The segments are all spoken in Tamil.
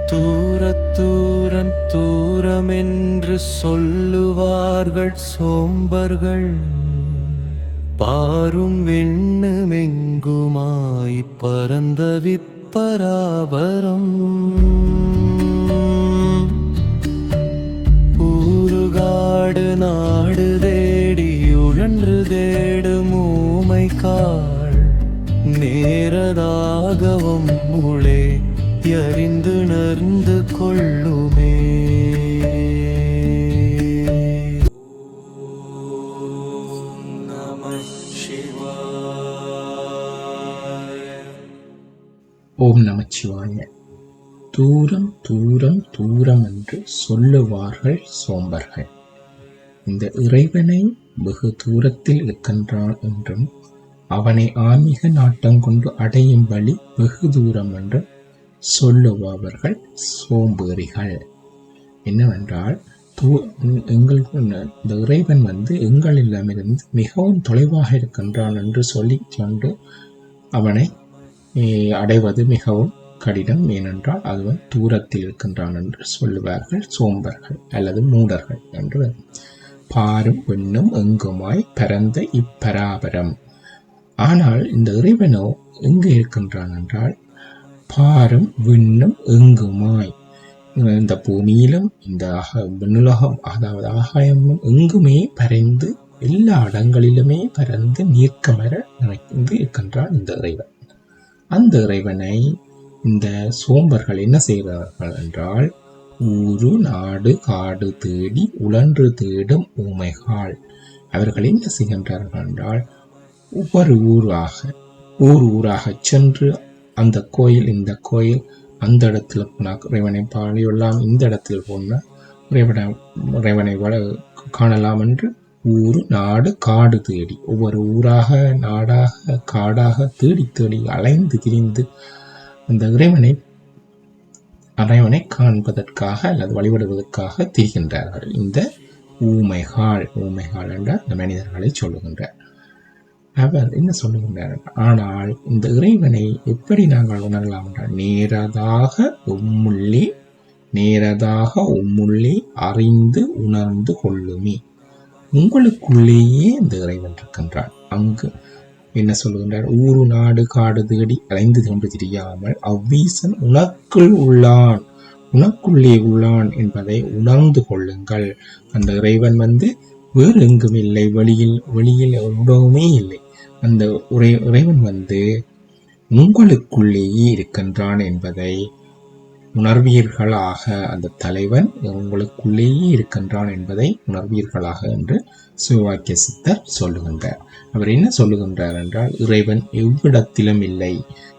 தூரத்தூரம் தூரமென்று சொல்லுவார்கள் சோம்பர்கள், பாரும் விண்ணுமெங்குமாய் பரந்த விப்பராபரம். ஊருகாடு நாடு தேடி உழன்று தேடும் ஊமை காள், நேரதாகவும் முளே எறிந்து நர்ந்து கொள்ளுமே. ஓம் நமச்சிவாய. தூரம் தூரம் தூரம் என்று சொல்லுவார்கள் சோம்பர்கள். இந்த இறைவனை வெகு தூரத்தில் இருக்கின்றான் என்றும் அவனை ஆன்மீக நாட்டம் கொண்டு அடையும் வழி வெகு தூரம் என்று சொல்லுபவர்கள் சோம்பேறிகள். என்னவென்றால் இந்த இறைவன் எங்களிடமிருந்து மிகவும் தொலைவாக இருக்கின்றான் என்று சொல்லி கொண்டு அவனை அடைவது மிகவும் கடினம். ஏனென்றால் அவன் தூரத்தில் இருக்கின்றான் என்று சொல்லுவார்கள் சோம்பர்கள் அல்லது மூடர்கள் என்று. பாரும் விண்ணும் எங்குமாய் பரந்த இப்பராபரம். ஆனால் இந்த இறைவனோ எங்கு இருக்கின்றான் என்றால், பாரும் விண்ணும் எங்குமாய், இந்த பூமியிலும் இந்த விண்ணுலகம் அதாவது ஆகாயமும் எங்குமே பறைந்து எல்லா இடங்களிலுமே பறந்து நீர்க்கமர நிறைந்து இருக்கின்றான் இந்த இறைவன். அந்த இறைவனை இந்த சோம்பர்கள் என்ன செய்கிறார்கள் என்றால், ஊரு நாடு காடு தேடி உழன்று தேடும் ஊமைகள். அவர்கள் என்ன செய்கின்றார்கள் என்றால், ஒவ்வொரு ஊராக சென்று அந்த கோயில் இந்த கோயில், அந்த இடத்துல போனால் இறைவனை பாடியுள்ளலாம், இந்த இடத்துல போனால் இறைவனை காணலாம் என்று ஊரு நாடு காடு தேடி ஒவ்வொரு ஊராக நாடாக காடாக தேடி தேடி அலைந்து திரிந்து அந்த இறைவனை காண்பதற்காக அல்லது வழிபடுவதற்காக திரிகின்றார்கள் இந்த ஊமைகள் என்றால் இந்த மனிதர்களை சொல்லுகின்றார். அவர் என்ன சொல்லுகின்றார்? ஆனால் இந்த இறைவனை எப்படி நாங்கள் உணரலாம் என்றால், நேரதாக உம்முள்ளே அறிந்து உணர்ந்து கொள்ளுமே. உங்களுக்குள்ளேயே இந்த இறைவன் இருக்கின்றான். அங்கு என்ன சொல்லுகின்றார்? ஊரு நாடு காடு தேடி அலைந்து கொண்டு தெரியாமல் அவ்வீசன் உனக்குள்ளே உள்ளான் என்பதை உணர்ந்து கொள்ளுங்கள். அந்த இறைவன் வேறு எங்கும் இல்லை, வெளியில் உடவுமே இல்லை. அந்த இறைவன் உங்களுக்குள்ளேயே இருக்கின்றான் என்பதை உணர்வீர்களாக. அந்த தலைவன் உங்களுக்குள்ளேயே இருக்கின்றான் என்பதை உணர்வீர்களாக என்று சிவவாக்கிய சித்தர் சொல்லுகின்றார். அவர் என்ன சொல்லுகின்றார் என்றால், இறைவன் எவ்விடத்திலும் இல்லை,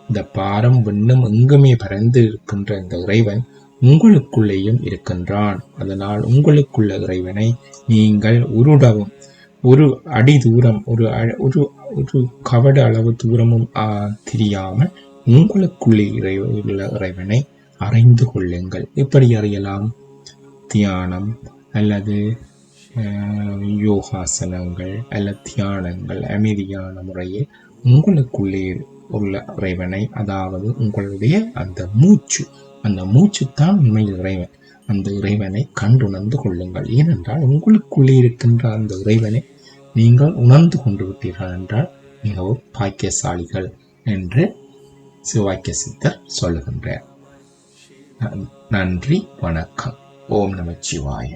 இந்த பாரம் விண்ணும் எங்குமே பறந்து இருக்கின்ற இந்த இறைவன் உங்களுக்குள்ளேயும் இருக்கின்றான். அதனால் உங்களுக்குள்ள இறைவனை நீங்கள் உருடவும் ஒரு அடி தூரம் ஒரு கவட அளவு தூரமும் தெரியாமல் உங்களுக்குள்ளே உள்ள இறைவனை அறிந்து கொள்ளுங்கள். எப்படி அறியலாம்? தியானம் அல்லது யோகாசனங்கள் அல்லது தியானங்கள், அமைதியான முறையில் உங்களுக்குள்ளே உள்ள இறைவனை, அதாவது உங்களுடைய அந்த மூச்சு தான் உண்மையில் இறைவன். அந்த இறைவனை கண்டுணர்ந்து கொள்ளுங்கள். ஏனென்றால் உங்களுக்குள்ளே இருக்கின்ற அந்த இறைவனை நீங்கள் உணர்ந்து கொண்டு விட்டீர்கள் என்றால் மிகவும் பாக்கியசாலிகள் என்று சிவவாக்கிய சித்தர் சொல்லுகின்றார். நன்றி, வணக்கம். ஓம் நமச்சிவாய.